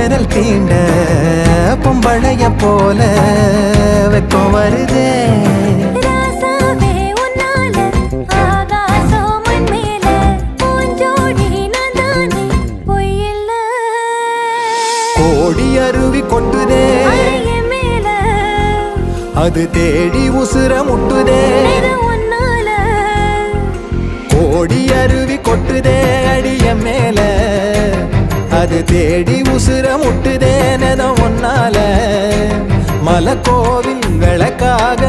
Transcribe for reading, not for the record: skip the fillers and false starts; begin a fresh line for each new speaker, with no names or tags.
விரல் தீண்ட பொம்பளைய போல வெக்கம் வருதே. கோடி அருவி கொட்டுதே அது தேடி உசுர முட்டுதே. கோடி அருவி கொட்டுதே அடிய மேல அது தேடி உசுர முட்டுதே. நெத ஒன்னால மலை கோவில் விளக்காக